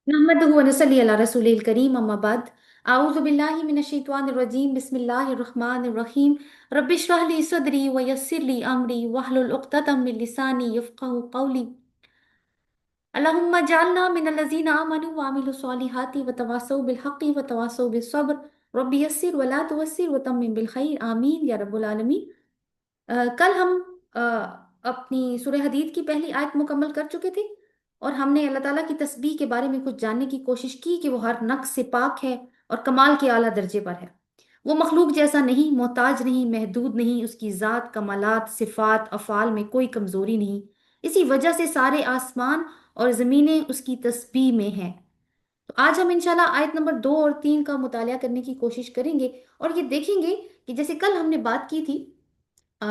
नहमदुहु व नसल्ली अला रसूलिल करीम अम्मा बाद अऊज़ु बिल्लाहि मिनश शैतानिर रजीम बिस्मिल्लाहिर रहमानिर रहीम रब्बिश्रह ली सदरी व यस्सिर ली अमरी वहलुल उक़्दतम मिन लिसानी यफ़क़हू क़ौली अल्लाहुम्मा जअलना मिनल लज़ीना आमनू व अमिलुस स्वालिहाति व तवासौ बिल हक़्क़ि व तवासौ बिस सब्र रब्बि यस्सिर व ला तुअस्सिर व तम्मिम बिल खैर आमीन या रब्बुल आलमीन। कल हम अ, अपनी सूरह हदीद की पहली आयत मुकम्मल कर चुके थे और हमने अल्लाह ताला की तस्बीह के बारे में कुछ जानने की कोशिश की कि वो हर नक्स से पाक है और कमाल के आला दर्जे पर है। वो मखलूक जैसा नहीं, मोहताज नहीं, महदूद नहीं, उसकी ज़ात, कमालात, सिफात, अफ़ाल में कोई कमज़ोरी नहीं। इसी वजह से सारे आसमान और ज़मीनें उसकी तस्बीह में हैं। तो आज हम इंशाल्लाह आयत नंबर 2 और 3 का मुतालिया करने की कोशिश करेंगे और ये देखेंगे कि जैसे कल हमने बात की थी अ,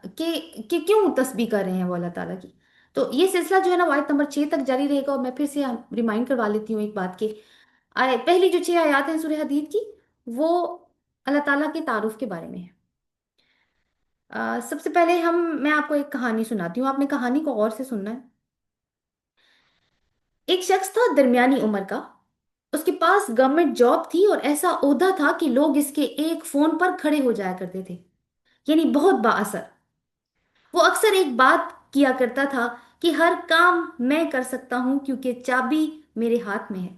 कि क्यों तस्बीह कर रहे हैं वो अल्लाह ताला की। तो ये सिलसिला जो है ना वो आयत नंबर 6 तक जारी रहेगा और मैं फिर से रिमाइंड करवा लेती हूँ एक बात के। पहली जो 6 आयत हैं सूरह हदीद की, वो अल्लाह ताला के तारुफ के बारे में है। सबसे पहले मैं आपको एक कहानी सुनाती हूँ, आपने कहानी को गौर से सुनना है। एक शख्स था दरमियानी उम्र का। उसके पास गवर्नमेंट जॉब थी और ऐसा ओहदा था कि लोग इसके एक फोन पर खड़े हो जाया करते थे, यानी बहुत बाअसर। वो अक्सर एक बात किया करता था कि हर काम मैं कर सकता हूं क्योंकि चाबी मेरे हाथ में है।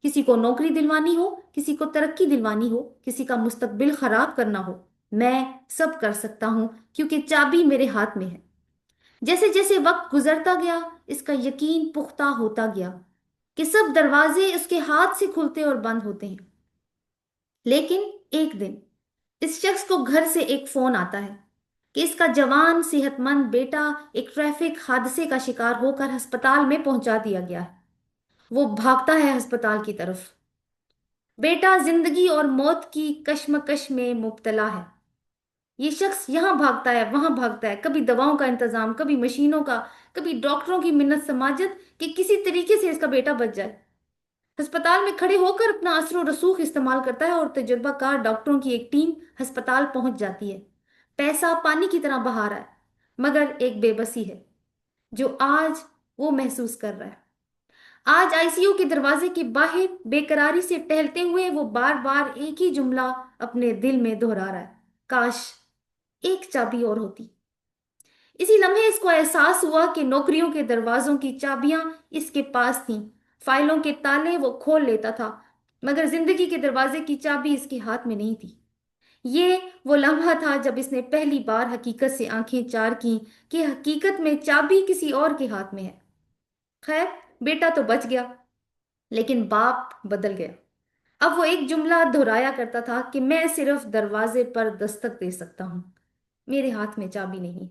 किसी को नौकरी दिलवानी हो, किसी को तरक्की दिलवानी हो, किसी का मुस्तकबिल खराब करना हो, मैं सब कर सकता हूं क्योंकि चाबी मेरे हाथ में है। जैसे जैसे वक्त गुजरता गया, इसका यकीन पुख्ता होता गया कि सब दरवाजे उसके हाथ से खुलते और बंद होते हैं। लेकिन एक दिन इस शख्स को घर से एक फोन आता है कि इसका जवान सेहतमंद बेटा एक ट्रैफिक हादसे का शिकार होकर अस्पताल में पहुंचा दिया गया है। वो भागता है अस्पताल की तरफ। बेटा जिंदगी और मौत की कश्मकश में मुब्तला है। ये शख्स यहाँ भागता है, वहां भागता है, कभी दवाओं का इंतजाम, कभी मशीनों का, कभी डॉक्टरों की मिन्नत समाजत कि किसी तरीके से इसका बेटा बच जाए। अस्पताल में खड़े होकर अपना असर और रसूख इस्तेमाल करता है और तजुर्बाकार डॉक्टरों की एक टीम अस्पताल पहुंच जाती है। पैसा पानी की तरह बहा रहा है, मगर एक बेबसी है जो आज वो महसूस कर रहा है। आज आईसीयू के दरवाजे के बाहर बेकरारी से टहलते हुए वो बार बार एक ही जुमला अपने दिल में दोहरा रहा है, काश एक चाबी और होती। इसी लम्हे इसको एहसास हुआ कि नौकरियों के दरवाजों की चाबियां इसके पास थीं। फाइलों के ताले वो खोल लेता था, मगर जिंदगी के दरवाजे की चाबी इसके हाथ में नहीं थी। ये वो लम्हा था जब इसने पहली बार हकीकत से आंखें चार की कि हकीकत में चाबी किसी और के हाथ में है। खैर, बेटा तो बच गया, लेकिन बाप बदल गया। अब वो एक जुमला दोहराया करता था कि मैं सिर्फ दरवाजे पर दस्तक दे सकता हूं, मेरे हाथ में चाबी नहीं।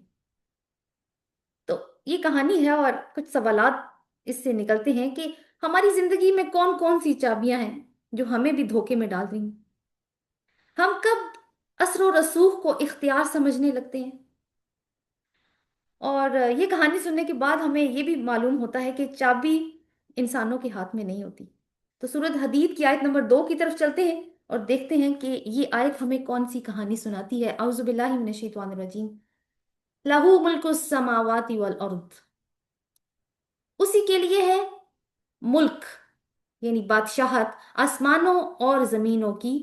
तो ये कहानी है और कुछ सवालात इससे निकलते हैं कि हमारी जिंदगी में कौन कौन सी चाबियां हैं जो हमें भी धोखे में डाल रही हैं। हम कब असर और रसूख को इख्तियार समझने लगते हैं। और ये कहानी सुनने के बाद हमें ये भी मालूम होता है कि चाबी इंसानों के हाथ में नहीं होती। तो सूरत हदीद की आयत नंबर 2 की तरफ चलते हैं और देखते हैं कि ये आयत हमें कौन सी कहानी सुनाती है। औज़ु बिल्लाहि मिनश शैतानिर रजीम। लहू मुल्कुस समावाति वल अर्द। उसी के लिए है मुल्क, यानी बादशाहत आसमानों और जमीनों की।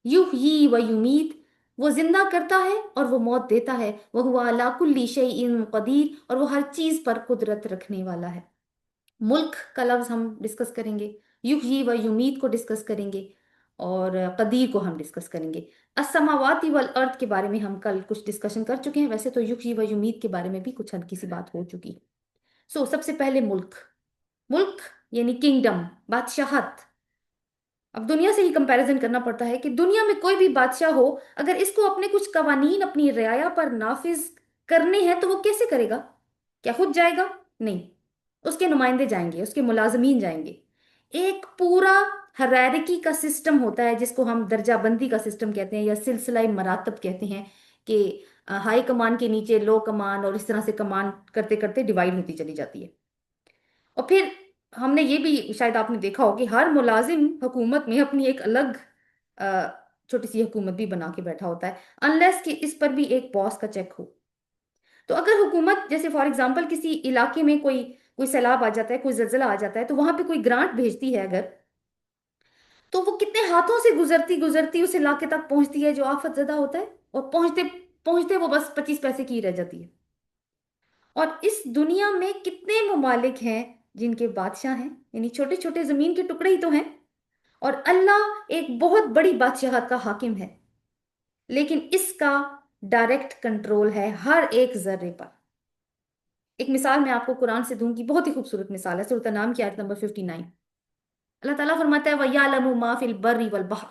युहयी व युमीत, वो जिंदा करता है और वो मौत देता है। वह हुआ अला कुल्ली शैइन कदीर, और वो हर चीज पर कुदरत रखने वाला है। मुल्क का लफ्ज हम डिस्कस करेंगे, युहयी व युमीत को डिस्कस करेंगे और कदीर को हम डिस्कस करेंगे। अस्समावाति वल अर्द के बारे में हम कल कुछ डिस्कशन कर चुके हैं, वैसे तो युहयी व युमीत के बारे में भी कुछ हल्की सी बात हो चुकी। सबसे पहले मुल्क। मुल्क यानी किंगडम, बादशाहत। अब दुनिया से ही कंपैरिजन करना पड़ता है कि दुनिया में कोई भी बादशाह हो, अगर इसको अपने कुछ कवानीन अपनी रियाया पर नाफिज करने हैं तो वो कैसे करेगा। क्या खुद जाएगा? नहीं, उसके नुमाइंदे जाएंगे, उसके मुलाजमीन जाएंगे। एक पूरा हरारकी का सिस्टम होता है जिसको हम दर्जाबंदी का सिस्टम कहते हैं या सिलसिला मरातब कहते हैं कि हाई कमान के नीचे लो कमान और इस तरह से कमान करते करते डिवाइड होती चली जाती है। और फिर हमने ये भी शायद आपने देखा हो कि हर मुलाजिम हुकूमत में अपनी एक अलग छोटी सी हुकूमत भी बना के बैठा होता है, अनलेस कि इस पर भी एक बॉस का चेक हो। तो अगर हुकूमत जैसे फॉर एग्जांपल किसी इलाके में कोई कोई सैलाब आ जाता है, कोई जलजिला आ जाता है, तो वहां पे कोई ग्रांट भेजती है अगर, तो वो कितने हाथों से गुजरती गुजरती उस इलाके तक पहुंचती है जो आफत ज़दा होता है, और पहुंचते पहुंचते वो बस 25 पैसे की ही रह जाती है। और इस दुनिया में कितने ममालिक हैं जिनके बादशाह हैं, यानी छोटे छोटे जमीन के टुकड़े ही तो हैं, और अल्लाह एक बहुत बड़ी बादशाहत का हाकिम है, लेकिन इसका डायरेक्ट कंट्रोल है हर एक जर्रे पर। एक मिसाल मैं आपको कुरान से दूंगी, बहुत ही खूबसूरत मिसाल है, सूरह नाम की आयत नंबर 59। अल्लाह ताला फरमाता है, वयालमु मा फिल बर्रि वल बहर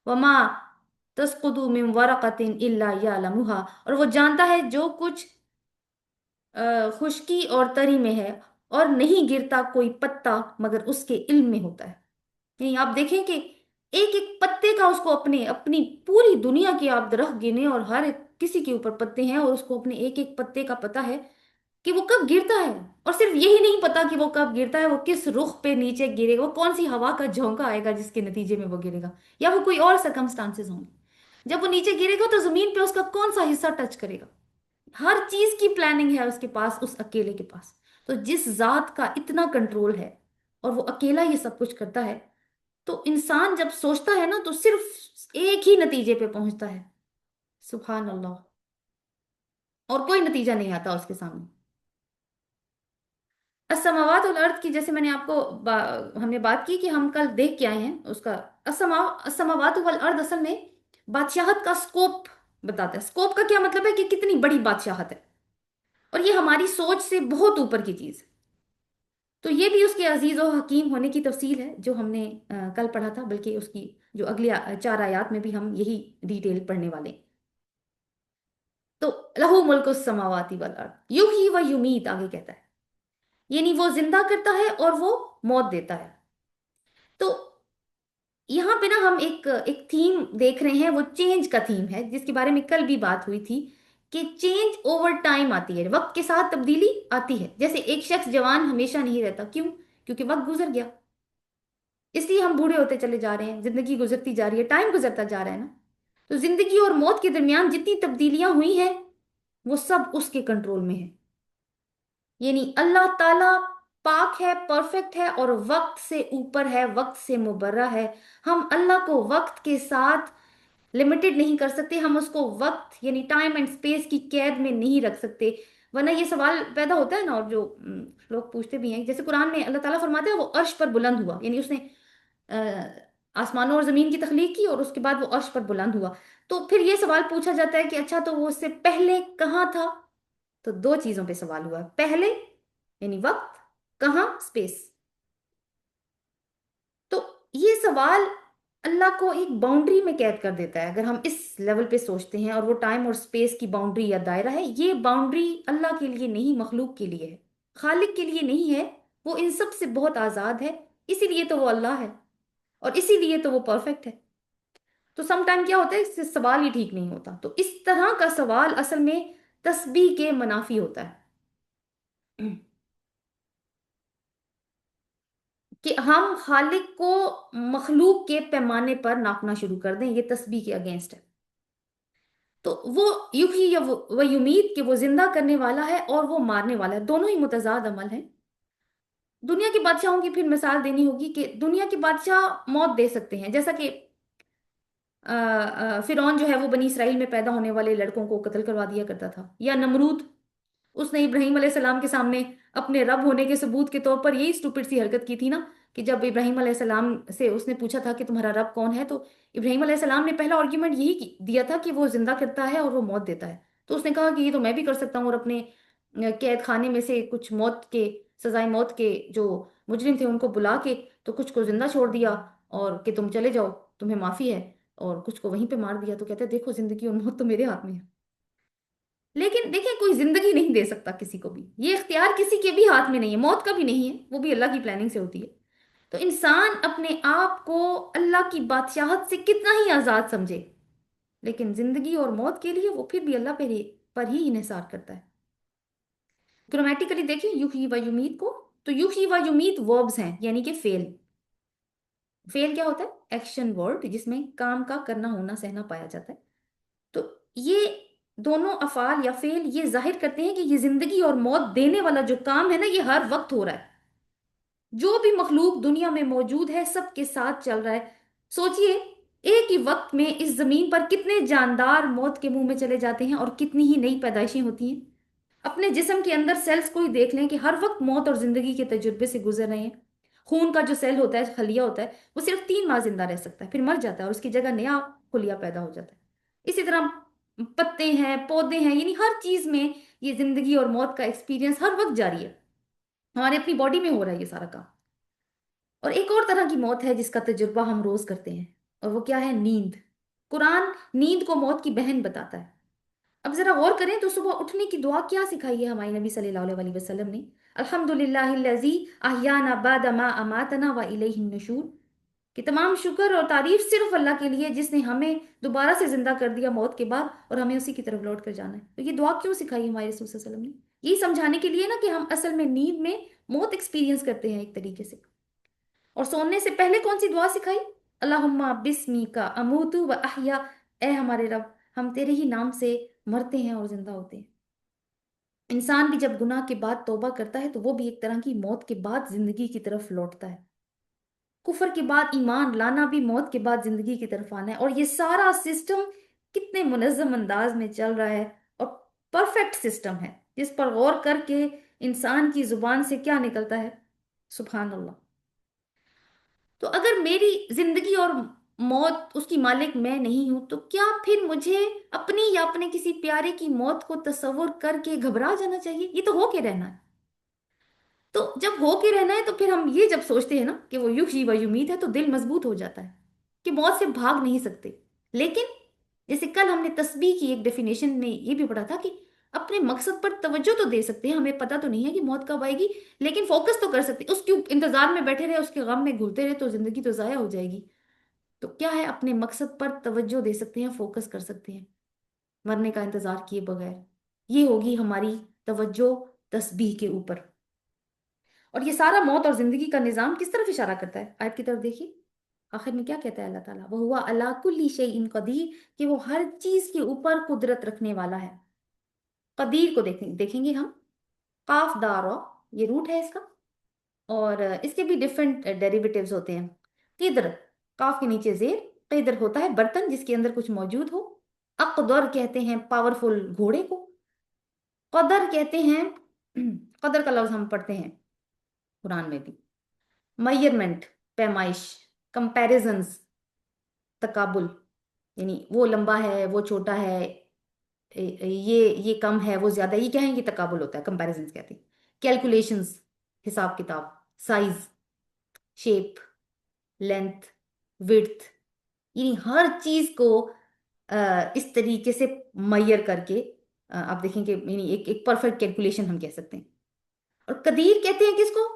वमा तस्कुदु मिन वरक़तिन इल्ला यालमुहा, और वो जानता है जो कुछ खुश्की और तरी में है, और नहीं गिरता कोई पत्ता मगर उसके इल्म में होता है। नहीं, आप देखें कि एक एक पत्ते का उसको अपने, अपनी पूरी दुनिया के आप दरख्त गिने और हर एक किसी के ऊपर पत्ते हैं, और उसको अपने एक एक पत्ते का पता है कि वो कब गिरता है। और सिर्फ यही नहीं पता कि वो कब गिरता है, वो किस रुख पे नीचे गिरेगा, वो कौन सी हवा का झोंका आएगा जिसके नतीजे में वो गिरेगा, या वो कोई और सरकमस्टांसेस होंगे। जब वो नीचे गिरेगा तो जमीन पे उसका कौन सा हिस्सा टच करेगा, हर चीज की प्लानिंग है उसके पास, उस अकेले के पास। तो जिस जात का इतना कंट्रोल है और वो अकेला ये सब कुछ करता है, तो इंसान जब सोचता है ना तो सिर्फ एक ही नतीजे पे पहुंचता है, सुभान अल्लाह, और कोई नतीजा नहीं आता उसके सामने। असमावात और अर्थ की, जैसे मैंने आपको हमने बात की कि हम कल देख के आए हैं उसका, असमावात वल अर्थ असल में बादशाहत का स्कोप बताता है। स्कोप का क्या मतलब है कि कितनी बड़ी बादशाहत है, और ये हमारी सोच से बहुत ऊपर की चीज है। तो ये भी उसके अजीज और हकीम होने की तफसील है जो हमने कल पढ़ा था, बल्कि उसकी जो अगली 4 आयात में भी हम यही डिटेल पढ़ने वाले हैं। तो लहू मुल्क समावाती वल अर्द युहयी व युमीत आगे कहता है, यानी वो जिंदा करता है और वो मौत देता है। तो यहाँ पे ना हम एक एक थीम देख रहे हैं, वो चेंज का थीम है, जिसके बारे में कल भी बात हुई थी कि चेंज ओवर टाइम आती है, वक्त के साथ तब्दीली आती है। जैसे एक शख्स जवान हमेशा नहीं रहता, क्यों? क्योंकि वक्त गुजर गया, इसलिए हम बूढ़े होते चले जा रहे हैं, जिंदगी गुजरती जा रही है, टाइम गुजरता जा रहा है ना। तो जिंदगी और मौत के दरमियान जितनी तब्दीलियां हुई हैं वो सब उसके कंट्रोल में है। यानी अल्लाह ताला पाक है, परफेक्ट है, और वक्त से ऊपर है, वक्त से मुबर्रा है। हम अल्लाह को वक्त के साथ लिमिटेड नहीं कर सकते, हम उसको वक्त यानी टाइम एंड स्पेस की कैद में नहीं रख सकते। वरना ये सवाल पैदा होता है ना, और जो लोग पूछते भी हैं, जैसे कुरान में अल्लाह ताला फरमाता है वो अर्श पर बुलंद हुआ, यानी उसने आसमानों और जमीन की तख्लीक की और उसके बाद वो अर्श पर बुलंद हुआ। तो फिर ये सवाल पूछा जाता है कि अच्छा, तो वो उससे पहले कहाँ था? तो दो चीजों पे सवाल हुआ है, पहले यानी वक्त, कहाँ स्पेस। तो ये सवाल अल्लाह को एक बाउंड्री में कैद कर देता है, अगर हम इस लेवल पे सोचते हैं, और वो टाइम और स्पेस की बाउंड्री या दायरा है, ये बाउंड्री अल्लाह के लिए नहीं, मखलूक के लिए है, खालिक के लिए नहीं है। वो इन सब से बहुत आजाद है, इसीलिए तो वो अल्लाह है, और इसीलिए तो वो परफेक्ट है। तो सम टाइम क्या होता है, इससे सवाल ही ठीक नहीं होता। तो इस तरह का सवाल असल में तस्बीह के मनाफी होता है कि हम खालिक को मखलूक के पैमाने पर नापना शुरू कर दें, ये तस्बीह के अगेंस्ट है। तो वो युही या वो युमीद कि वो जिंदा करने वाला है और वो मारने वाला है, दोनों ही मुतजाद अमल हैं। दुनिया के बादशाहों की फिर मिसाल देनी होगी कि दुनिया के बादशाह मौत दे सकते हैं, जैसा कि फिरौन जो है वो बनी इसराइल में पैदा होने वाले लड़कों को कत्ल करवा दिया करता था, या नमरूद, उसने इब्राहिम अलैहिस्सलाम के सामने अपने रब होने के सबूत के तौर पर यही स्टूपिड सी हरकत की थी ना, कि जब इब्राहिम अलैहिस्सलाम से उसने पूछा था कि तुम्हारा रब कौन है, तो इब्राहिम अलैहिस्सलाम ने पहला आर्ग्यूमेंट यही दिया था कि वो जिंदा करता है और वो मौत देता है। तो उसने कहा कि ये तो मैं भी कर सकता हूँ, और अपने कैद खाने में से कुछ मौत के, सजाए मौत के जो मुजरिम थे उनको बुला के, तो कुछ को जिंदा छोड़ दिया, और कि तुम चले जाओ, तुम्हें माफी है, और कुछ को वहीं पे मार दिया। तो कहते हैं देखो, जिंदगी और मौत तो मेरे हाथ में है। लेकिन देखिए, कोई जिंदगी नहीं दे सकता किसी को भी, ये इख्तियार किसी के भी हाथ में नहीं है, मौत का भी नहीं है, वो भी अल्लाह की प्लानिंग से होती है। तो इंसान अपने आप को अल्लाह की बादशाहत से कितना ही आजाद समझे, लेकिन जिंदगी और मौत के लिए वो फिर भी अल्लाह पर ही इन्हिसार करता है। ग्रामेटिकली देखिए युही व युमीत को, तो युही व युमीत वर्ब्स हैं, यानी कि फेल। फेल क्या होता है? एक्शन वर्ड जिसमें काम का करना, होना, सहना पाया जाता है। तो ये दोनों अफाल या फेल ये जाहिर करते हैं कि ये जिंदगी और मौत देने वाला जो काम है ना, ये हर वक्त हो रहा है। जो भी मखलूक दुनिया में मौजूद है सबके साथ चल रहा है। सोचिए, एक ही वक्त में इस जमीन पर कितने जानदार मौत के मुंह में चले जाते हैं और कितनी ही नई पैदाइशें होती हैं। अपने जिस्म के अंदर सेल्स को ही देख लें कि हर वक्त मौत और जिंदगी के तजुर्बे से गुजर रहे हैं। खून का जो सेल होता है, खलिया होता है, वो सिर्फ 3 माह जिंदा रह सकता है, फिर मर जाता है और उसकी जगह नया खुलिया पैदा हो जाता है। इसी तरह पत्ते हैं, पौधे हैं, यानी हर चीज में ये जिंदगी और मौत का एक्सपीरियंस हर वक्त जारी है। हमारे अपनी बॉडी में हो रहा है ये सारा काम। और एक और तरह की मौत है जिसका तजुर्बा हम रोज करते हैं, और वो क्या है? नींद। कुरान नींद को मौत की बहन बताता है। अब जरा गौर करें तो सुबह उठने की दुआ क्या सिखाई है हमारे नबी सल्लल्लाहु अलैहि वसल्लम ने? अल्हम्दुलिल्लाहिल्लज़ी अहयाना बादा मा अमातना व इलैहिन नुशूर। कि तमाम शुक्र और तारीफ सिर्फ अल्लाह के लिए जिसने हमें दोबारा से जिंदा कर दिया मौत के बाद, और हमें उसी की तरफ लौट कर जाना है। तो ये दुआ क्यों सिखाई हमारे रसूल सल्लल्लाहु अलैहि वसल्लम ने? यही समझाने के लिए ना कि हम असल में नींद में मौत एक्सपीरियंस करते हैं एक तरीके से। और सोने से पहले कौन सी दुआ सिखाई? अल्लाहुम्मा बिस्मी का अमूतु व अहया। ए हमारे रब, हम तेरे ही नाम से मरते हैं और जिंदा होते हैं। इंसान भी जब गुनाह के बाद तौबा करता है तो वो भी एक तरह की मौत के बाद जिंदगी की तरफ लौटता है। कुफर के बाद ईमान लाना भी मौत के बाद जिंदगी की तरफ आना है। और ये सारा सिस्टम कितने मुनज्जम अंदाज में चल रहा है, और परफेक्ट सिस्टम है जिस पर गौर करके इंसान की जुबान से क्या निकलता है, सुभान अल्लाह। तो अगर मेरी जिंदगी और मौत उसकी मालिक मैं नहीं हूं, तो क्या फिर मुझे अपनी या अपने किसी प्यारे की मौत को तस्वुर करके घबरा जाना चाहिए? ये तो हो के रहना है। तो जब हो के रहना है तो फिर हम ये जब सोचते हैं ना कि वो युग व युमीत है, तो दिल मजबूत हो जाता है कि मौत से भाग नहीं सकते। लेकिन जैसे कल हमने तस्बीह की एक डेफिनेशन में ये भी पढ़ा था कि अपने मकसद पर तवज्जो तो दे सकते हैं, हमें पता तो नहीं है कि मौत कब आएगी, लेकिन फोकस तो कर सकते हैं। उसके इंतजार में बैठे रहे, उसके गम में घुलते रहे तो जिंदगी तो जाया हो जाएगी। तो क्या है, अपने मकसद पर तवज्जो दे सकते हैं, फोकस कर सकते हैं मरने का इंतजार किए बगैर। ये होगी हमारी तवज्जो तस्बीह के ऊपर। और ये सारा मौत और जिंदगी का निजाम किस तरफ इशारा करता है? आयत की तरफ देखिए, आखिर में क्या कहता है अल्लाह ताला? वह हुआ अला कुल्ली शैइन कदीर, कि वो हर चीज के ऊपर कुदरत रखने वाला है। कदीर को देखेंगे हम। काफ दार रॉ, ये रूट है इसका। और इसके भी डिफरेंट डेरिवेटिव्स होते हैं। किदर, काफ के नीचे जेर। किदर होता है बर्तन जिसके अंदर कुछ मौजूद हो। अकदर कहते हैं पावरफुल घोड़े को। कदर कहते हैं कदर का लफ्ज हम पढ़ते हैं कुरान में भी। मेजरमेंट, पैमाइश। कंपैरिजंस, तकाबुल, यानी वो लंबा है वो छोटा है, ये कम है वो ज्यादा है, ये क्या है? ये तकाबुल होता है, कंपैरिजंस कहते हैं। कैलकुलेशंस, हिसाब किताब। साइज, शेप, लेंथ, विड्थ, यानी हर चीज को इस तरीके से मैयर करके आप देखेंगे, यानी एक एक परफेक्ट कैलकुलेशन हम कह सकते हैं। और कदीर कहते हैं किसको?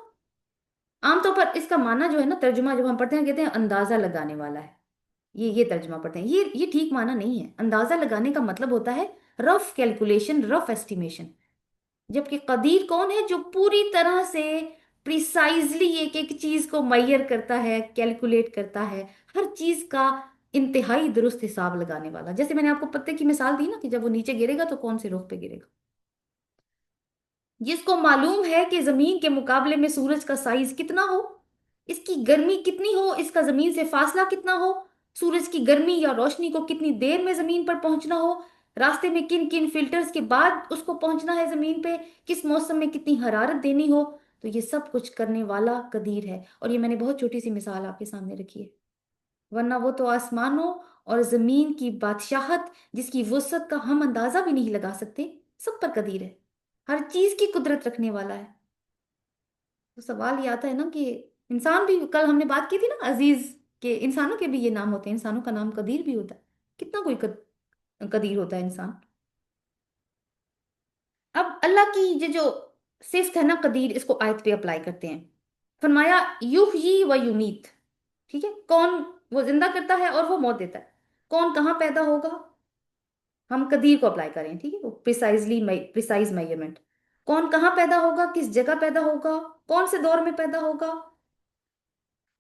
आमतौर पर इसका माना जो है ना, तर्जुमा जब हम पढ़ते हैं कहते हैं अंदाजा लगाने वाला है। ये तर्जुमा पढ़ते हैं, ये ठीक माना नहीं है। अंदाजा लगाने का मतलब होता है रफ कैलकुलेशन, रफ एस्टिमेशन। जबकि कदीर कौन है? जो पूरी तरह से प्रिसाइजली एक एक चीज को मैयर करता है, कैलकुलेट करता है, हर चीज का इंतहाई दुरुस्त हिसाब लगाने वाला। जैसे मैंने आपको पत्ते की मिसाल दी ना कि जब वो नीचे गिरेगा तो कौन से रुख पे गिरेगा। जिसको मालूम है कि जमीन के मुकाबले में सूरज का साइज कितना हो, इसकी गर्मी कितनी हो, इसका जमीन से फासला कितना हो, सूरज की गर्मी या रोशनी को कितनी देर में जमीन पर पहुंचना हो, रास्ते में किन किन फिल्टर्स के बाद उसको पहुंचना है जमीन पे, किस मौसम में कितनी हरारत देनी हो, तो ये सब कुछ करने वाला कदीर है। और ये मैंने बहुत छोटी सी मिसाल आपके सामने रखी है, वरना वो तो आसमानों और जमीन की बादशाहत जिसकी वसअत का हम अंदाजा भी नहीं लगा सकते, सब पर कदीर है। हर चीज की कुदरत रखने वाला है। तो सवाल ये आता है ना कि इंसान भी, कल हमने बात की थी ना अजीज, के इंसानों के भी ये नाम होते हैं, इंसानों का नाम कदीर भी होता है। कितना कोई कदीर होता है इंसान। अब अल्लाह की ये जो सिफ्त है ना कदीर, इसको आयत पे अप्लाई करते हैं। फरमाया युहयी व युमीत। ठीक है, कौन? वो जिंदा करता है और वो मौत देता है। कौन कहाँ पैदा होगा? हम कदीर को अप्लाई करें, ठीक है, वो प्रिसाइजली प्रिसाइज मेजरमेंट। कौन कहाँ पैदा होगा, किस जगह पैदा होगा, कौन से दौर में पैदा होगा,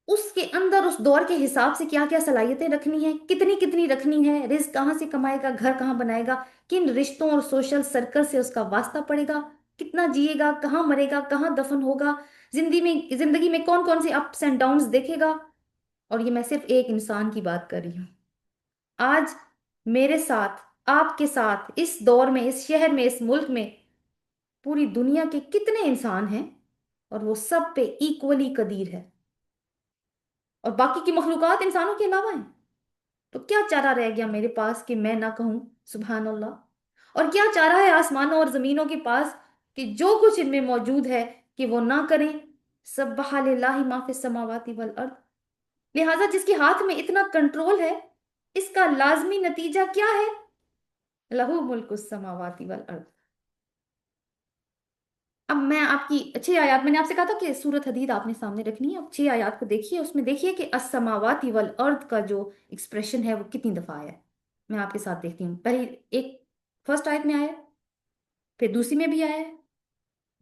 اس کے اندر اس دور کے حساب سے کیا کیا صلاحیتیں رکھنی ہیں، کتنی کتنی رکھنی ہے، رزق کہاں سے کمائے گا، گھر کہاں بنائے گا، کن رشتوں اور سوشل سرکل سے اس کا واسطہ پڑے گا، کتنا جیے گا، کہاں مرے گا، کہاں دفن ہوگا، زندگی میں کون کون سے اپس اینڈ ڈاؤنز دیکھے گا۔ اور یہ میں صرف ایک انسان کی بات کر رہی ہوں۔ آج میرے ساتھ، آپ کے ساتھ، اس دور میں، اس شہر میں، اس ملک میں پوری دنیا کے کتنے انسان ہیں، اور وہ سب پہ ایکولی قدیر ہے، اور باقی کی مخلوقات انسانوں کے علاوہ ہیں۔ تو کیا چارہ رہ گیا میرے پاس کہ میں نہ کہوں سبحان اللہ؟ اور کیا چارہ ہے آسمانوں اور زمینوں کے پاس کہ جو کچھ ان میں موجود ہے کہ وہ نہ کریں؟ سبح للہ ما فی السماوات والارض۔ لہذا جس کے ہاتھ میں اتنا کنٹرول ہے، اس کا لازمی نتیجہ کیا ہے؟ لہو ملک السماوات والارض۔ اب میں آپ کی 6 آیات، میں نے آپ سے کہا تھا کہ سورت حدید آپ نے سامنے رکھنی ہے، اب 6 آیات کو دیکھیے، اس میں دیکھیے کہ السماوات والارض کا جو ایکسپریشن ہے وہ کتنی دفعہ آیا ہے۔ میں آپ کے ساتھ دیکھتی ہوں، پہلی ایک فرسٹ آیت میں آیا ہے، پھر دوسری میں بھی آیا ہے،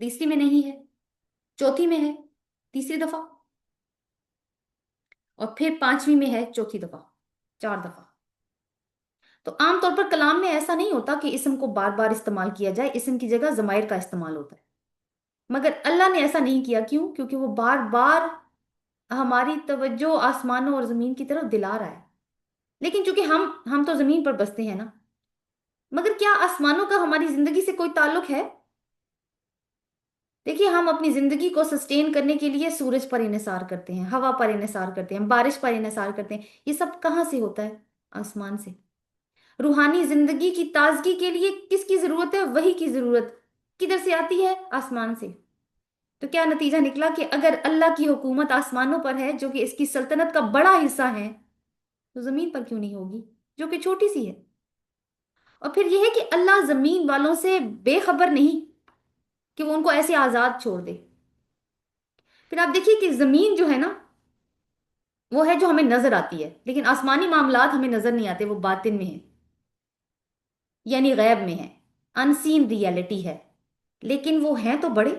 تیسری میں نہیں ہے، چوتھی میں ہے تیسری دفعہ، اور پھر پانچویں میں ہے چوتھی دفعہ، 4 دفعہ۔ تو عام طور پر کلام میں ایسا نہیں ہوتا کہ اسم کو بار بار استعمال کیا جائے، اسم کی جگہ ضمائر کا استعمال ہوتا ہے، مگر اللہ نے ایسا نہیں کیا۔ کیوں؟ کیونکہ وہ بار بار ہماری توجہ آسمانوں اور زمین کی طرف دلا رہا ہے۔ لیکن چونکہ ہم تو زمین پر بستے ہیں نا، مگر کیا آسمانوں کا ہماری زندگی سے کوئی تعلق ہے؟ دیکھیے، ہم اپنی زندگی کو سسٹین کرنے کے لیے سورج پر انحصار کرتے ہیں، ہوا پر انحصار کرتے ہیں، بارش پر انحصار کرتے ہیں، یہ سب کہاں سے ہوتا ہے؟ آسمان سے۔ روحانی زندگی کی تازگی کے لیے کس کی ضرورت ہے؟ وحی کی ضرورت کدھر سے آتی ہے؟ آسمان سے۔ تو کیا نتیجہ نکلا کہ اگر اللہ کی حکومت آسمانوں پر ہے جو کہ اس کی سلطنت کا بڑا حصہ ہے، تو زمین پر کیوں نہیں ہوگی جو کہ چھوٹی سی ہے؟ اور پھر یہ ہے کہ اللہ زمین والوں سے بے خبر نہیں کہ وہ ان کو ایسے آزاد چھوڑ دے۔ پھر آپ دیکھیے کہ زمین جو ہے نا، وہ ہے جو ہمیں نظر آتی ہے، لیکن آسمانی معاملات ہمیں نظر نہیں آتے، وہ باطن میں ہیں، یعنی غیب میں ہے، ان سین ریالٹی ہے، لیکن وہ ہیں تو بڑے۔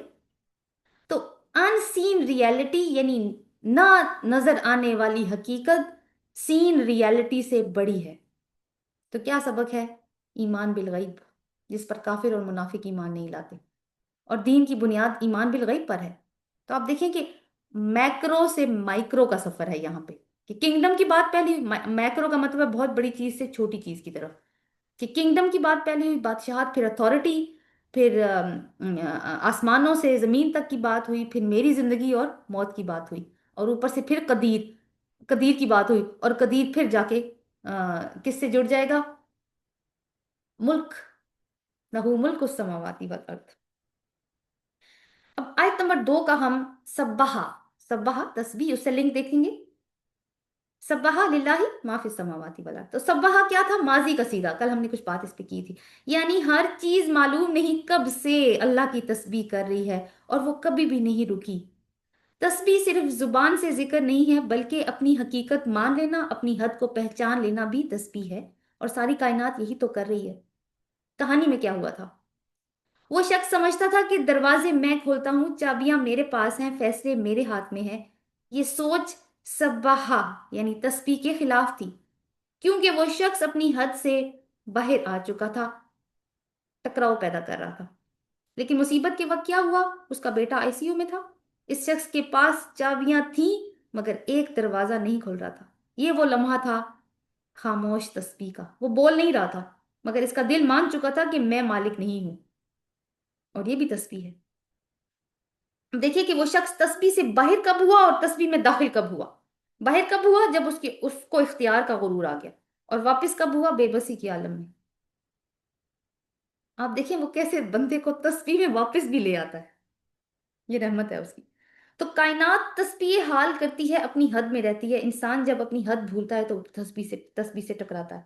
تو ان سین ریالٹی یعنی نہ نظر آنے والی حقیقت سین ریالٹی سے بڑی ہے۔ تو کیا سبق ہے؟ ایمان بالغیب، جس پر کافر اور منافق ایمان نہیں لاتے، اور دین کی بنیاد ایمان بالغیب پر ہے۔ تو آپ دیکھیں کہ میکرو سے مائکرو کا سفر ہے یہاں پہ، کہ کنگڈم کی بات پہلی ہوئی، میکرو کا مطلب ہے بہت بڑی چیز سے چھوٹی چیز کی طرف، کہ کنگڈم کی بات پہلی ہوئی، بادشاہت، پھر اتھارٹی، پھر آسمانوں سے زمین تک کی بات ہوئی، پھر میری زندگی اور موت کی بات ہوئی، اور اوپر سے پھر قدیر، قدیر کی بات ہوئی، اور قدیر پھر جا کے کس سے جڑ جائے گا؟ ملک، لہو ملک السماوات والارض۔ اب آیت نمبر 2 کا ہم سبحہ، سبحہ تسبیح، اس سے لنک دیکھیں گے، سبحہ للہ ما فی السماوات والارض۔ تو سبحہ کیا تھا؟ ماضی کا سیغہ، کل ہم نے کچھ بات اس پہ کی تھی، یعنی ہر چیز معلوم نہیں کب سے اللہ کی تسبیح کر رہی ہے، اور وہ کبھی بھی نہیں رکی۔ تسبیح صرف زبان سے ذکر نہیں ہے، بلکہ اپنی حقیقت مان لینا، اپنی حد کو پہچان لینا بھی تسبیح ہے، اور ساری کائنات یہی تو کر رہی ہے۔ کہانی میں کیا ہوا تھا؟ وہ شخص سمجھتا تھا کہ دروازے میں کھولتا ہوں، چابیاں میرے پاس ہیں، فیصلے میرے ہاتھ میں ہیں۔ یہ سوچ سبحہ یعنی تسبیح کے خلاف تھی، کیونکہ وہ شخص اپنی حد سے باہر آ چکا تھا، ٹکراؤ پیدا کر رہا تھا۔ لیکن مصیبت کے وقت کیا ہوا؟ اس کا بیٹا آئی سی یو میں تھا، اس شخص کے پاس چابیاں تھیں، مگر ایک دروازہ نہیں کھل رہا تھا۔ یہ وہ لمحہ تھا خاموش تسبیح کا، وہ بول نہیں رہا تھا، مگر اس کا دل مان چکا تھا کہ میں مالک نہیں ہوں، اور یہ بھی تسبیح ہے۔ دیکھیے کہ وہ شخص تسبیح سے باہر کب ہوا اور تسبیح میں داخل کب ہوا۔ باہر کب ہوا؟ جب اس کو اختیار کا غرور آ گیا، اور واپس کب ہوا؟ بے بسی کے عالم میں۔ آپ دیکھیں وہ کیسے بندے کو تسبیح میں واپس بھی لے آتا ہے، یہ رحمت ہے اس کی۔ تو کائنات تسبیح حال کرتی ہے، اپنی حد میں رہتی ہے۔ انسان جب اپنی حد بھولتا ہے تو تسبیح سے ٹکراتا ہے۔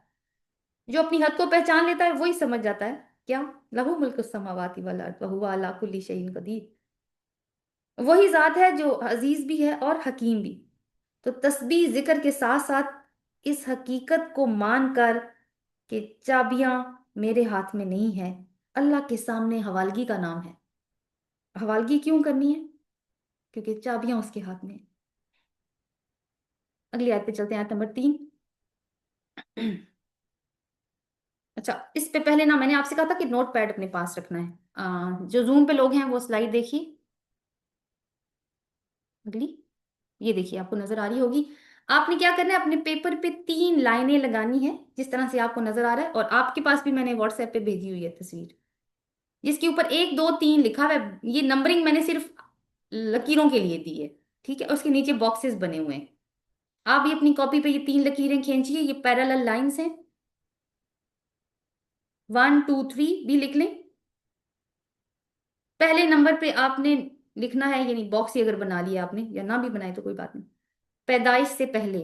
جو اپنی حد کو پہچان لیتا ہے وہی سمجھ جاتا ہے کیا؟ لہو ملک السماوات والارض وہو علی کل شیء قدیر۔ وہی ذات ہے جو عزیز بھی ہے اور حکیم بھی۔ تو تسبیح ذکر کے ساتھ ساتھ اس حقیقت کو مان کر کہ چابیاں میرے ہاتھ میں نہیں ہیں، اللہ کے سامنے حوالگی کا نام ہے۔ حوالگی کیوں کرنی ہے؟ کیونکہ چابیاں اس کے ہاتھ میں ہیں۔ अगली आयत पे चलते हैं, आयत नंबर 3। अच्छा, इस पे पहले ना मैंने आपसे कहा था कि नोट पैड अपने पास रखना है। जो जूम पे लोग हैं वो स्लाइड देखिए, अगली। ये देखिए, आपको नजर आ रही होगी। आपने क्या करना है, अपने पेपर पे 3 लाइनें लगानी है जिस तरह से आपको नजर आ रहा है, और आपके पास भी मैंने व्हाट्सएप पे भेजी हुई है तस्वीर, जिसके ऊपर 1 2 3 लिखा हुआ है। ये नंबरिंग मैंने सिर्फ लकीरों के लिए दी है, ठीक है। उसके नीचे बॉक्सेस बने हुए हैं। आप भी अपनी कॉपी पे ये 3 लकीरें खींचिए, ये पैरेलल लाइंस हैं। 1 2 3 भी लिख लें। पहले नंबर पे आपने लिखना है, यानी बॉक्स ही अगर बना लिया आपने या ना भी बनाए तो कोई बात नहीं, पैदाइश से पहले।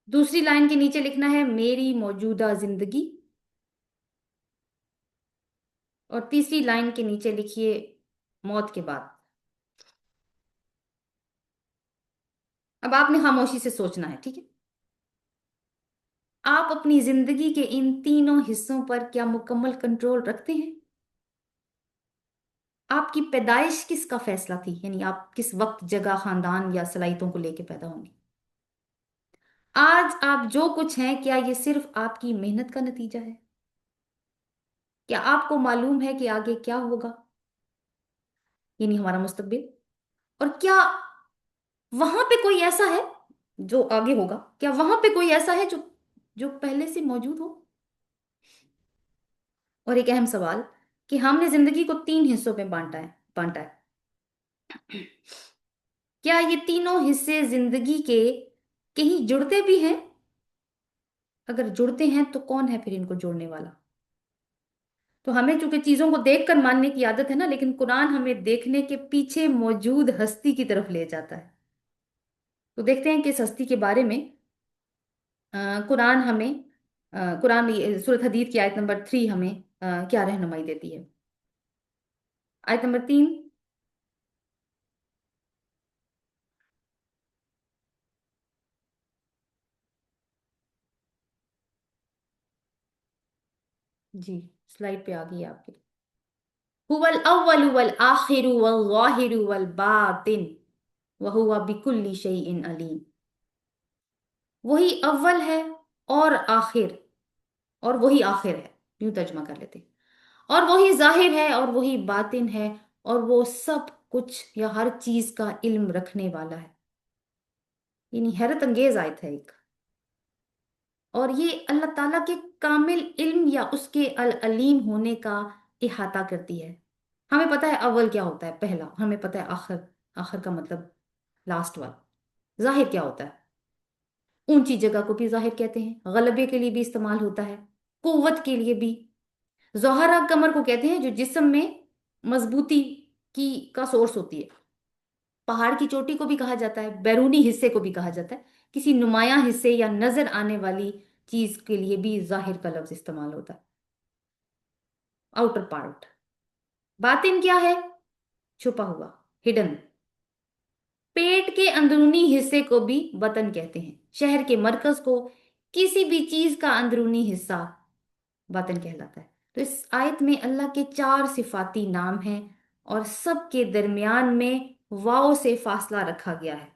दूसरी लाइन के नीचे लिखना है मेरी मौजूदा जिंदगी। और तीसरी लाइन के नीचे लिखिए मौत के बाद। अब आपने खामोशी से सोचना है, ठीक है। आप अपनी जिंदगी के इन तीनों हिस्सों पर क्या मुकम्मल कंट्रोल रखते हैं? आपकी पैदाइश किसका फैसला थी, यानी आप किस वक्त, जगह, खानदान या सलाहियतों को लेकर पैदा होंगे? आज आप जो कुछ हैं, क्या ये सिर्फ आपकी मेहनत का नतीजा है? क्या आपको मालूम है कि आगे क्या होगा, यानी हमारा मुस्तकबिल? और क्या वहां पे कोई ऐसा है जो आगे होगा? क्या वहां पे कोई ऐसा है जो जो पहले से मौजूद हो? और एक अहम सवाल, कि हमने जिंदगी को 3 हिस्सों में बांटा है। क्या ये तीनों हिस्से जिंदगी के कहीं जुड़ते भी हैं? अगर जुड़ते हैं तो कौन है फिर इनको जोड़ने वाला? तो हमें चूंकि चीजों को देखकर मानने की आदत है ना, लेकिन कुरान हमें देखने के पीछे मौजूद हस्ती की तरफ ले जाता है। तो देखते हैं कि इस हस्ती के बारे में कुरान हमें, कुरान सूरत हदीद की आयत नंबर 3 हमें क्या रहनुमाई देती है। आयत नंबर 3। जी, स्लाइड पे आ गई है आपके। हुवल अव्वलु वल आखिरु वल ज़ाहिरु वल बातिन व हुवा बिकुल्ली शैइन अलीम। वही अव्वल है और आखिर, और वही आखिर है, यूं तर्जमा कर लेते। और वही जाहिर है और वही बातिन है, और वो सब कुछ या हर चीज का इल्म रखने वाला है। यानी हैरत अंगेज आयत है एक। और ये अल्लाह ताला के कामिल इल्म या उसके अल अलीम होने का इहाता करती है। हमें पता है अव्वल क्या होता है, पहला। हमें पता है आखिर, आखिर का मतलब लास्ट वाला। जाहिर क्या होता है? ऊंची जगह को भी जाहिर कहते हैं, गलबे के लिए भी इस्तेमाल होता है, कुव्वत के लिए भी। जोहरा कमर को कहते हैं जो जिस्म में मजबूती की का सोर्स होती है। पहाड़ की चोटी को भी कहा जाता है, बैरूनी हिस्से को भी कहा जाता है। किसी नुमायां हिस्से या नजर आने वाली चीज के लिए भी जाहिर का लफ्ज इस्तेमाल होता है, आउटर पार्ट। बातिन क्या है? छुपा हुआ, हिडन। पेट के अंदरूनी हिस्से को भी बतन कहते हैं। शहर के मरकज को, किसी भी चीज का अंदरूनी हिस्सा बातिन कहलाता है। तो इस आयत में अल्लाह के 4 सिफाती नाम हैं, और सब के दरमियान में वाव से फासला रखा गया है।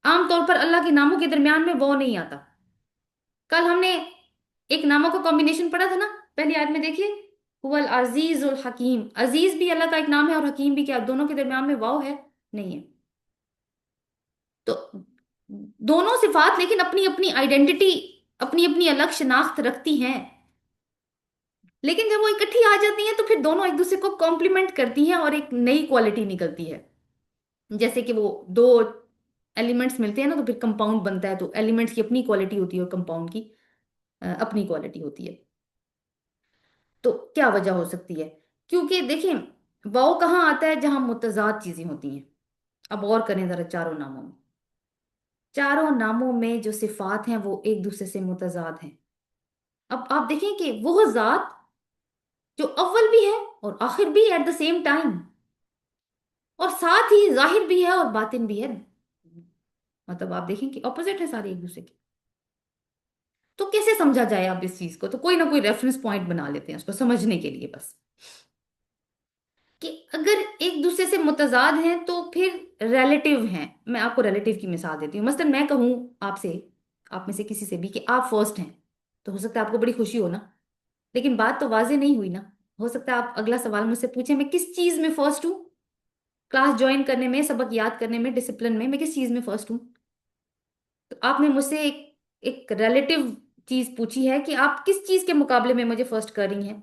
आमतौर पर अल्लाह के नामों के दरमियान में वाव नहीं आता। कल हमने एक नामों का कॉम्बिनेशन पढ़ा था ना, पहली आयत में देखिए, हुवल अजीज उल हकीम। अजीज भी अल्लाह का एक नाम है और हकीम भी, क्या दोनों के दरमियान में वाव है? नहीं है। तो दोनों सिफात लेकिन अपनी अपनी आइडेंटिटी, अपनी अपनी अलग शिनाख्त रखती हैं। लेकिन जब वो इकट्ठी आ जाती हैं तो फिर दोनों एक दूसरे को कॉम्प्लीमेंट करती हैं और एक नई क्वालिटी निकलती है। जैसे कि वो दो एलिमेंट्स मिलते हैं ना, तो फिर कंपाउंड बनता है। तो एलिमेंट्स की अपनी क्वालिटी होती है और कंपाउंड की अपनी क्वालिटी होती है। तो क्या वजह हो सकती है? क्योंकि देखिए, वाव कहाँ आता है? जहां मुतजाद चीजें होती हैं। अब और करें जरा चारों नामों में। चारों नामों में जो सिफात हैं वो एक दूसरे से मुतजाद हैं। अब आप देखें कि वो जात जो अव्वल भी है और आखिर भी एट द सेम टाइम, और साथ ही जाहिर भी है और बातिन भी है। मतलब आप देखें कि ऑपोजिट है सारे एक दूसरे के। तो कैसे समझा जाए अब इस चीज को? तो कोई ना कोई रेफरेंस पॉइंट बना लेते हैं उसको समझने के लिए, बस। कि اگر ایک دوسرے سے متضاد ہیں تو پھر ریلیٹیو ہیں. میں آپ کو ریلیٹیو کی مثال دیتی ہوں. مثلا میں کہوں آپ سے، آپ میں سے کسی سے بھی کہ آپ فرسٹ ہیں، تو ہو سکتا ہے آپ کو بڑی خوشی ہو نا، لیکن بات تو واضح نہیں ہوئی نا. ہو سکتا ہے آپ اگلا سوال مجھ سے پوچھیں میں کس چیز میں فرسٹ ہوں، کلاس جوائن کرنے میں، سبق یاد کرنے میں، ڈسپلن میں کس چیز میں فرسٹ ہوں. تو آپ نے مجھ سے ایک ریلیٹیو چیز پوچھی ہے کہ آپ کس چیز کے مقابلے میں مجھے فرسٹ کر رہی ہیں.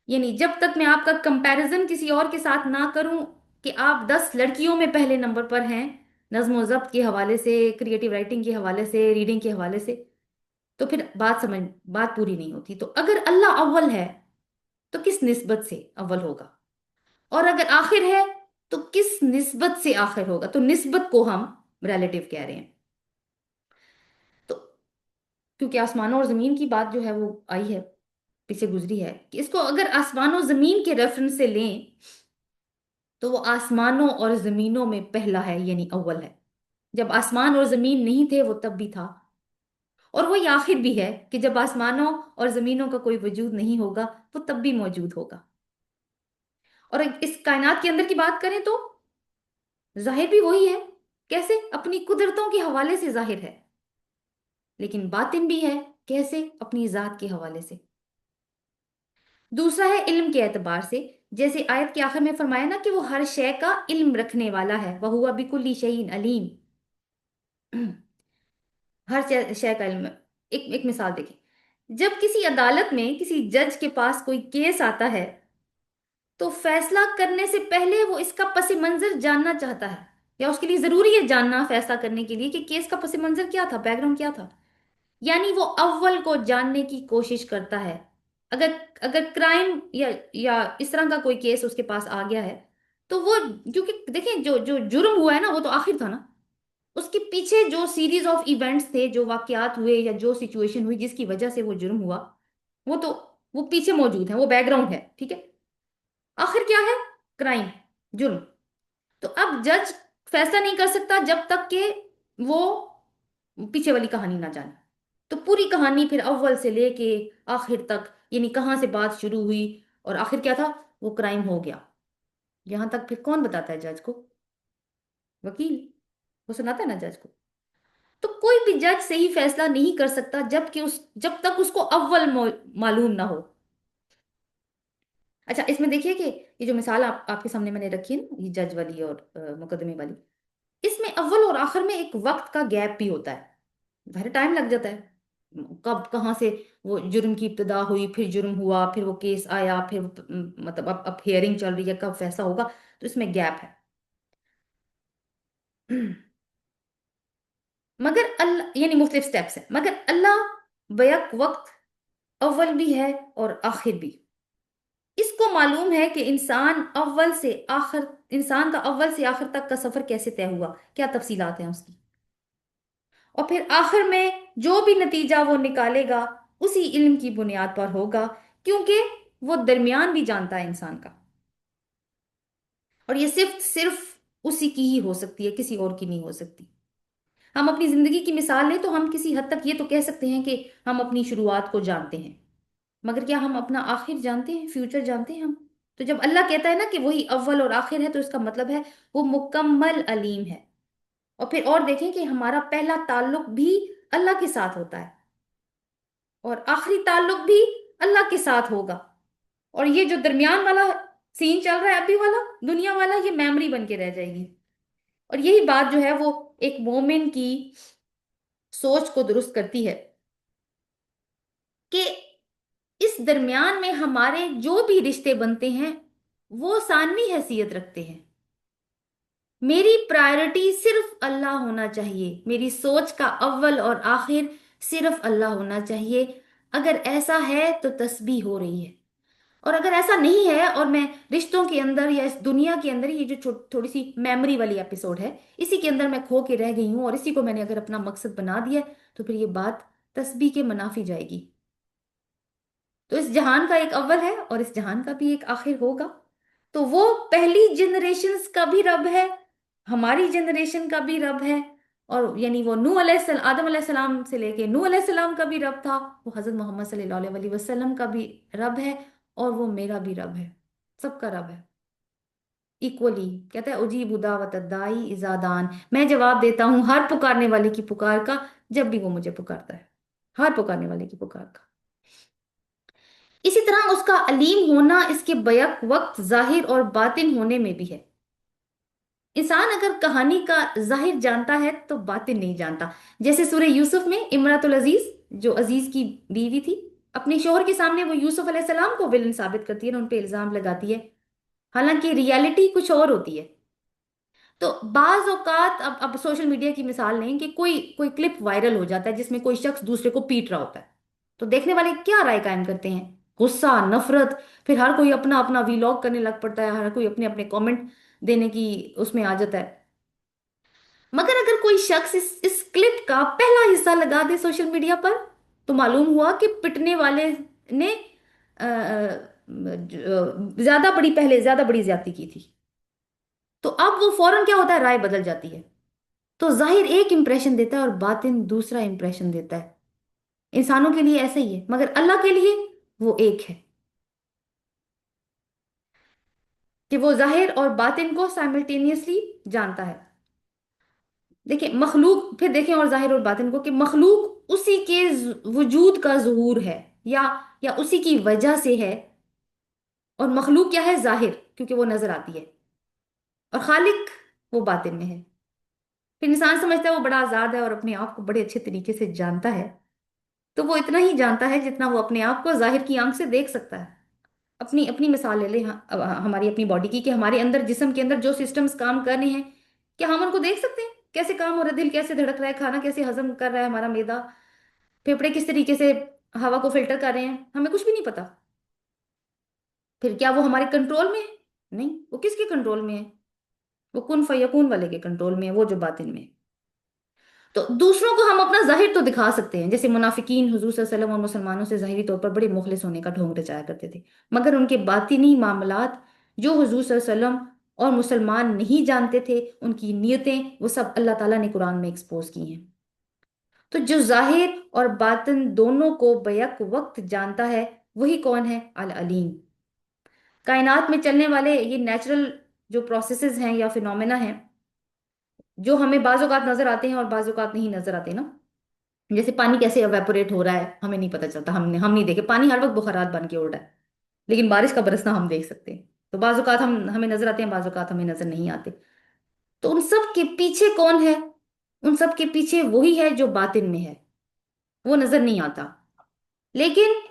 یعنی جب تک میں آپ کا کمپیرزن کسی اور کے ساتھ نہ کروں کہ آپ 10 لڑکیوں میں پہلے نمبر پر ہیں، نظم و ضبط کے حوالے سے، کریٹو رائٹنگ کے حوالے سے، ریڈنگ کے حوالے سے، تو پھر بات پوری نہیں ہوتی. تو اگر اللہ اول ہے تو کس نسبت سے اول ہوگا، اور اگر آخر ہے تو کس نسبت سے آخر ہوگا. تو نسبت کو ہم ریلیٹیو کہہ رہے ہیں. تو کیونکہ آسمانوں اور زمین کی بات جو ہے وہ آئی ہے، پیچھے گزری ہے، کہ اس کو اگر آسمان و زمین کے ریفرنس سے لیں تو وہ آسمانوں اور زمینوں میں پہلا ہے، یعنی اول ہے. جب آسمان اور زمین نہیں تھے وہ تب بھی تھا، اور وہی آخر بھی ہے کہ جب آسمانوں اور زمینوں کا کوئی وجود نہیں ہوگا وہ تب بھی موجود ہوگا. اور اس کائنات کے اندر کی بات کریں تو ظاہر بھی وہی ہے. کیسے؟ اپنی قدرتوں کے حوالے سے ظاہر ہے، لیکن باطن بھی ہے. کیسے؟ اپنی ذات کے حوالے سے. دوسرا ہے علم کے اعتبار سے، جیسے آیت کے آخر میں فرمایا نا کہ وہ ہر شے کا علم رکھنے والا ہے، وَهُوَ بِكُلِّ شَيْءٍ علیم. ہر شے کا علم. ایک مثال دیکھیں. جب کسی عدالت میں کسی جج کے پاس کوئی کیس آتا ہے تو فیصلہ کرنے سے پہلے وہ اس کا پس منظر جاننا چاہتا ہے، یا اس کے لیے ضروری ہے جاننا فیصلہ کرنے کے لیے کہ کیس کا پس منظر کیا تھا، بیک گراؤنڈ کیا تھا. یعنی وہ اول کو جاننے کی کوشش کرتا ہے. اگر اگر کرائم یا اس طرح کا کوئی کیس اس کے پاس آ گیا ہے تو وہ، کیونکہ دیکھیں جو جو جرم ہوا ہے نا وہ تو آخر تھا نا، اس کے پیچھے جو سیریز آف ایونٹس تھے، جو واقعات ہوئے یا جو سچویشن ہوئی جس کی وجہ سے وہ جرم ہوا، وہ تو وہ پیچھے موجود ہیں، وہ بیک گراؤنڈ ہے. ٹھیک ہے. آخر کیا ہے؟ کرائم، جرم. تو اب جج فیصلہ نہیں کر سکتا جب تک کہ وہ پیچھے والی کہانی نہ جانے. تو پوری کہانی پھر اول سے لے کے آخر تک، یعنی کہاں سے بات شروع ہوئی اور آخر کیا تھا، وہ کرائم ہو گیا، یہاں تک پھر کون بتاتا ہے جج کو؟ وکیل. وہ سناتا ہے نا جج کو. تو کوئی بھی جج صحیح فیصلہ نہیں کر سکتا جب تک اس کو اول معلوم نہ ہو. اچھا اس میں دیکھیے کہ یہ جو مثال آپ کے سامنے میں نے رکھی ہے نا، یہ جج والی اور مقدمے والی، اس میں اول اور آخر میں ایک وقت کا گیپ بھی ہوتا ہے. ظاہر ٹائم لگ جاتا ہے. کب کہاں سے وہ جرم کی ابتدا ہوئی، پھر جرم ہوا، پھر وہ کیس آیا، پھر مطلب اب ہیئرنگ چل رہی ہے، کب فیصلہ ہوگا. تو اس میں گیپ ہے. مگر اللہ، یعنی مختلف سٹیپس ہیں، مگر اللہ بیک وقت اول بھی ہے اور آخر بھی. اس کو معلوم ہے کہ انسان کا اول سے آخر تک کا سفر کیسے طے ہوا، کیا تفصیلات ہیں اس کی، اور پھر آخر میں جو بھی نتیجہ وہ نکالے گا اسی علم کی بنیاد پر ہوگا، کیونکہ وہ درمیان بھی جانتا ہے انسان کا. اور یہ صرف اسی کی ہی ہو سکتی ہے، کسی اور کی نہیں ہو سکتی. ہم اپنی زندگی کی مثال لیں تو ہم کسی حد تک یہ تو کہہ سکتے ہیں کہ ہم اپنی شروعات کو جانتے ہیں، مگر کیا ہم اپنا آخر جانتے ہیں، فیوچر جانتے ہیں ہم؟ تو جب اللہ کہتا ہے نا کہ وہی اول اور آخر ہے تو اس کا مطلب ہے وہ مکمل علیم ہے. اور پھر اور دیکھیں کہ ہمارا پہلا تعلق بھی اللہ کے ساتھ ہوتا ہے اور آخری تعلق بھی اللہ کے ساتھ ہوگا. اور یہ جو درمیان والا سین چل رہا ہے ابھی والا دنیا والا، یہ میموری بن کے رہ جائے گی. اور یہی بات جو ہے وہ ایک مومن کی سوچ کو درست کرتی ہے کہ اس درمیان میں ہمارے جو بھی رشتے بنتے ہیں وہ ثانوی حیثیت رکھتے ہیں. میری پرائرٹی صرف اللہ ہونا چاہیے، میری سوچ کا اول اور آخر صرف اللہ ہونا چاہیے. اگر ایسا ہے تو تسبیح ہو رہی ہے، اور اگر ایسا نہیں ہے اور میں رشتوں کے اندر یا اس دنیا کے اندر، یہ جو تھوڑی سی میموری والی ایپیسوڈ ہے، اسی کے اندر میں کھو کے رہ گئی ہوں اور اسی کو میں نے اگر اپنا مقصد بنا دیا تو پھر یہ بات تسبیح کے منافی جائے گی. تو اس جہان کا ایک اول ہے اور اس جہان کا بھی ایک آخر ہوگا. تو وہ پہلی جنریشنز کا بھی رب ہے، ہماری جنریشن کا بھی رب ہے، اور یعنی وہ نوح علیہ السلام، آدم علیہ السلام سے لے کے نوح علیہ السلام کا بھی رب تھا، وہ حضرت محمد صلی اللہ علیہ وسلم کا بھی رب ہے، اور وہ میرا بھی رب ہے. सबका रब है इक्वली। कहता है उजीबु दावत दाई इजादान, मैं जवाब देता हूँ हर पुकारने वाले की पुकार का, जब भी वो मुझे पुकारता है, हर पुकारने वाले की पुकार का। इसी तरह उसका अलीम होना इसके बैक वक्त जाहिर और बातिन होने में भी है। इंसान अगर कहानी का जाहिर जानता है तो बातिन नहीं जानता। जैसे सूरह यूसुफ में इमरातुल अजीज, जो अजीज की बीवी थी, अपने शोहर के सामने वो यूसुफ अलैहिस्सलाम को विलन साबित करती है ना, उन पे इल्जाम लगाती है, हालांकि रियलिटी कुछ और होती है। तो बाज औकात, अब सोशल मीडिया की मिसाल लें कि कोई कोई क्लिप वायरल हो जाता है जिसमें कोई शख्स दूसरे को पीट रहा होता है, तो देखने वाले क्या राय कायम करते हैं? गुस्सा, नफरत। फिर हर कोई अपना अपना वीलॉग करने लग पड़ता है, हर कोई अपने अपने कमेंट देने की उसमें आ जाता है। मगर अगर कोई शख्स इस क्लिप का पहला हिस्सा लगा दे सोशल मीडिया पर, तो मालूम हुआ कि पिटने वाले ने ज्यादा बड़ी, पहले ज्यादा बड़ी ज्यादती की थी। तो अब वो फौरन क्या होता है, राय बदल जाती है। तो जाहिर एक इंप्रेशन देता है और बातिन दूसरा इंप्रेशन देता है। इंसानों के लिए ऐसा ही है, मगर अल्लाह के लिए वो एक है, कि वो जाहिर और बातिन को साइमल्टेनियसली जानता है। देखिए मखलूक, फिर देखें और जाहिर और बातिन को, कि मखलूक उसी के वजूद का ज़हूर है, या उसी की वजह से है। और मखलूक क्या है, जाहिर, क्योंकि वो नजर आती है। और खालिक वो बातिन में है। फिर इंसान समझता है वो बड़ा आजाद है और अपने आप को बड़े अच्छे तरीके से जानता है। तो वो इतना ही जानता है जितना वो अपने आप को जाहिर की आंख से देख सकता है। अपनी अपनी मिसाल ले लें, अब हमारी अपनी बॉडी की, कि हमारे अंदर, जिस्म के अंदर जो सिस्टम्स काम कर रहे हैं, क्या हम उनको देख सकते हैं? कैसे काम हो रहा है, दिल कैसे धड़क रहा है, खाना कैसे हजम कर रहा है हमारा मैदा, फेफड़े किस तरीके से हवा को फिल्टर कर रहे हैं, हमें कुछ भी नहीं पता। फिर क्या वो हमारे कंट्रोल में है? नहीं, वो किसके कंट्रोल में है? वो कुन फयकून वाले के कंट्रोल में है, वो जो बातिन में है। तो दूसरों को हम अपना जाहिर तो दिखा सकते हैं, जैसे मुनाफिकीन हुजूर सल्लल्लाहु अलैहि वसल्लम और मुसलमानों से जाहिरी तौर पर बड़े मुखलिस होने का ढोंग रचाया करते थे। मगर उनके बातिनी मामलात, जो हुजूर सल्लल्लाहु अलैहि वसल्लम और मुसलमान नहीं जानते थे, उनकी नीयतें, वो सब अल्लाह ताला ने कुरान में एक्सपोज की हैं। तो जो जाहिर और बातिन दोनों को बैक वक्त जानता है, वही कौन है? अल अलीम। कायनात में चलने वाले ये नेचुरल जो प्रोसेसेस हैं या फिनोमेना हैं, जो हमें बाज़ औक़ात नजर आते हैं और बाज़ औक़ात नहीं नजर आते ना, जैसे पानी कैसे एवेपोरेट हो रहा है हमें नहीं पता चलता, हम नहीं देखे, पानी हर वक्त बुखारात बन के उड़ रहा है, लेकिन बारिश का बरसना हम देख सकते हैं। तो बाज़ औक़ात हम हमें नजर आते हैं, बाज़ औक़ात हमें नजर नहीं आते। तो उन सब के पीछे कौन है? उन सब के पीछे वही है जो बातिन में है, वो नजर नहीं आता। लेकिन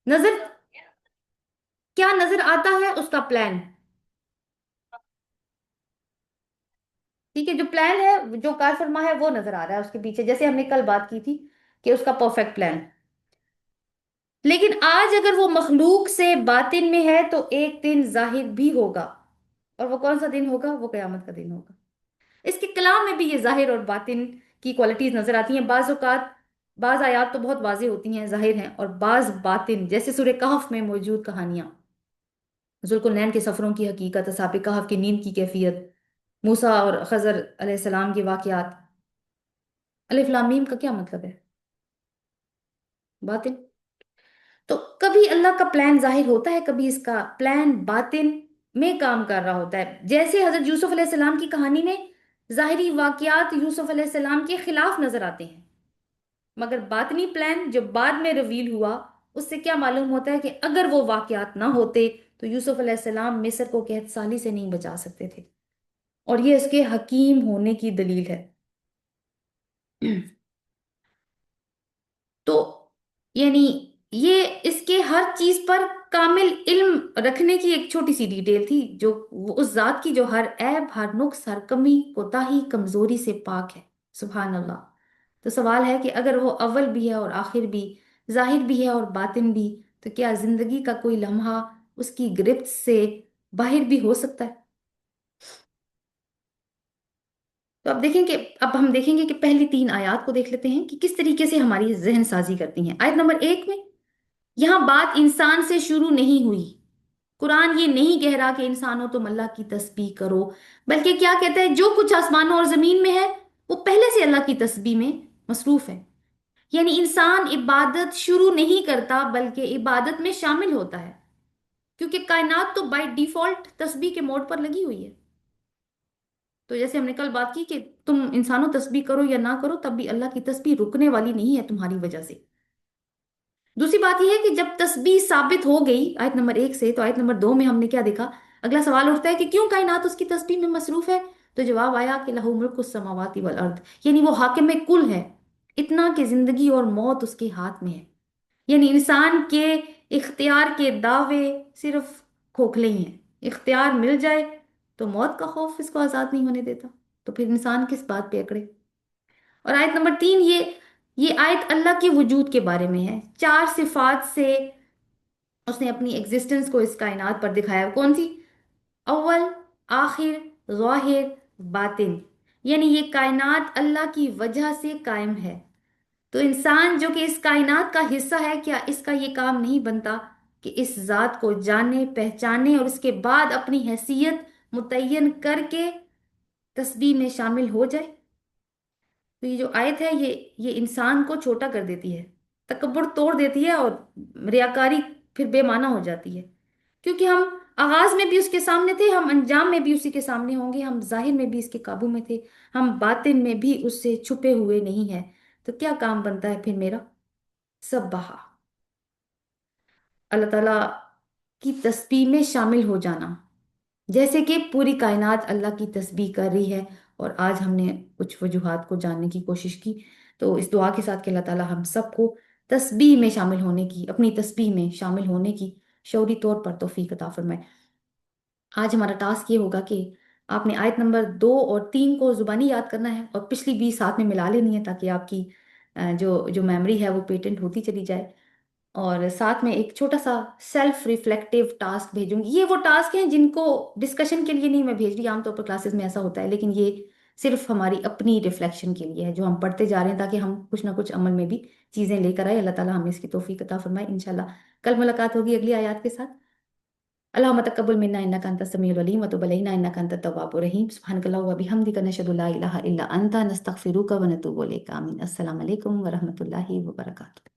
नजर, क्या नजर आता है? उसका प्लान। ठीक है, जो प्लान है, जो कार फरमा है, वो नजर आ रहा है उसके पीछे, जैसे हमने कल बात की थी कि उसका परफेक्ट प्लान। लेकिन आज अगर वो मखलूक से बातिन में है तो एक दिन जाहिर भी होगा। और वो कौन सा दिन होगा? वो कयामत का दिन होगा। इसके कलाम में भी ये जाहिर और बातिन की क्वालिटीज नजर आती हैं। बाज औकात बाज आयात तो बहुत वाज़ेह होती हैं, जाहिर हैं, और बाज बातिन, जैसे सूरह कहफ में मौजूद कहानियां, जुल्कुरनैन के सफरों की हकीकत, असहाब कहफ की नींद की कैफियत, मूसा और खजर अलैहिस्सलाम के वाकयात। अलिफ लाम मीम का क्या मतलब है? बातिन। तो कभी अल्लाह का प्लान जाहिर होता है, कभी इसका प्लान बातिन में काम कर रहा होता है। जैसे हजरत यूसुफ अलैहिस्सलाम की कहानी में जाहिरी वाकयात यूसुफ अलैहिस्सलाम के खिलाफ नजर आते हैं, मगर बातिनी प्लान जो बाद में रिवील हुआ, उससे क्या मालूम होता है कि अगर वो वाकयात ना होते तो यूसुफ अलैहिस्सलाम मिस्र को कैद साली से नहीं बचा सकते थे। और ये इसके हकीम होने की दलील है। तो यानी ये इसके हर चीज पर कामिल इल्म रखने की एक छोटी सी डिटेल थी, जो उस जात की जो हर ऐब, हर नुक्स, हर कमी, कोताही, कमजोरी से पाक है। सुभान अल्लाह। तो सवाल है कि अगर वो अव्वल भी है और आखिर भी, जाहिर भी है और बातिन भी, तो क्या जिंदगी का कोई लम्हा उसकी गिरफ्त से बाहर भी हो सकता है? तो अब हम देखेंगे कि पहली तीन आयत को देख लेते हैं कि किस तरीके से हमारी जहन साजी करती हैं। आयत नंबर 1 में, यहां बात इंसान से शुरू नहीं हुई। कुरान ये नहीं कह रहा कि इंसानों तुम अल्लाह की तस्बीह करो, बल्कि क्या कहता है, जो कुछ आसमानों और जमीन में है वो पहले से अल्लाह की तस्बीह में मसरूफ है। यानी इंसान इबादत शुरू नहीं करता, बल्कि इबादत में शामिल होता है। کیونکہ کائنات تو بائی ڈیفالٹ تسبیح کے موڈ پر لگی ہوئی ہے. تو جیسے ہم نے کل بات کی کہ تم انسانوں تسبیح کرو یا نہ کرو، تب بھی اللہ کی تسبیح رکنے والی نہیں ہے تمہاری وجہ سے. دوسری بات یہ ہے کہ جب تسبیح ثابت ہو گئی آیت نمبر 1 سے، تو آیت نمبر 2 میں ہم نے کیا دیکھا؟ اگلا سوال اٹھتا ہے کہ کیوں کائنات اس کی تسبیح میں مصروف ہے؟ تو جواب آیا کہ لہو ملک السماوات والارض، یعنی وہ حاکم کل ہے. اتنا کہ زندگی اور موت اس کے ہاتھ میں ہے. یعنی انسان کے اختیار کے دعوے صرف کھوکھلے ہی ہیں. اختیار مل جائے تو موت کا خوف اس کو آزاد نہیں ہونے دیتا. تو پھر انسان کس بات پہ اکڑے؟ اور آیت نمبر 3، یہ آیت اللہ کے وجود کے بارے میں ہے. 4 صفات سے اس نے اپنی ایگزسٹنس کو اس کائنات پر دکھایا. کون سی؟ اول، آخر، ظاہر، باطن. یعنی یہ کائنات اللہ کی وجہ سے قائم ہے. تو انسان جو کہ اس کائنات کا حصہ ہے، کیا اس کا یہ کام نہیں بنتا کہ اس ذات کو جانے، پہچانے اور اس کے بعد اپنی حیثیت متعین کر کے تسبیح میں شامل ہو جائے؟ تو یہ جو آیت ہے، یہ انسان کو چھوٹا کر دیتی ہے، تکبر توڑ دیتی ہے، اور ریاکاری پھر بے معنی ہو جاتی ہے. کیونکہ ہم آغاز میں بھی اس کے سامنے تھے، ہم انجام میں بھی اسی کے سامنے ہوں گے. ہم ظاہر میں بھی اس کے قابو میں تھے، ہم باطن میں بھی اس سے چھپے ہوئے نہیں ہیں. تو کیا کام بنتا ہے پھر میرا؟ سب بہا، اللہ تعالیٰ کی تسبیح میں شامل ہو جانا. جیسے کہ پوری کائنات اللہ کی تسبیح کر رہی ہے. اور آج ہم نے کچھ وجوہات کو جاننے کی کوشش کی. تو اس دعا کے ساتھ کہ اللہ تعالیٰ ہم سب کو تسبیح میں شامل ہونے کی، اپنی تسبیح میں شامل ہونے کی شعوری طور پر توفیق عطا فرمائے. آج ہمارا ٹاسک یہ ہوگا کہ آپ نے آیت نمبر 2 اور 3 کو زبانی یاد کرنا ہے، اور پچھلی 20 ساتھ میں ملا لینی ہے، تاکہ آپ کی جو میموری ہے وہ پیٹنٹ ہوتی چلی جائے. اور ساتھ میں ایک چھوٹا سا سیلف ریفلیکٹیو ٹاسک بھیجوں گی. یہ وہ ٹاسک ہیں جن کو ڈسکشن کے لیے نہیں میں بھیج رہی، عام طور پر کلاسز میں ایسا ہوتا ہے، لیکن یہ صرف ہماری اپنی ریفلیکشن کے لیے ہے، جو ہم پڑھتے جا رہے ہیں، تاکہ ہم کچھ نہ کچھ عمل میں بھی چیزیں لے کر آئے. اللہ تعالیٰ ہمیں اس کی توفیق عطا فرمائے. انشاءاللہ کل ملاقات ہوگی اگلی آیات کے ساتھ. اللهم تقبل منا انك انت السميع العليم وتب علينا انك انت التواب الرحيم. سبحانك اللهم وبحمدك نشهد لا اله الا انت نستغفرك ونتوب اليك. آمين. السلام علیکم ورحمۃ اللہ وبرکاتہ.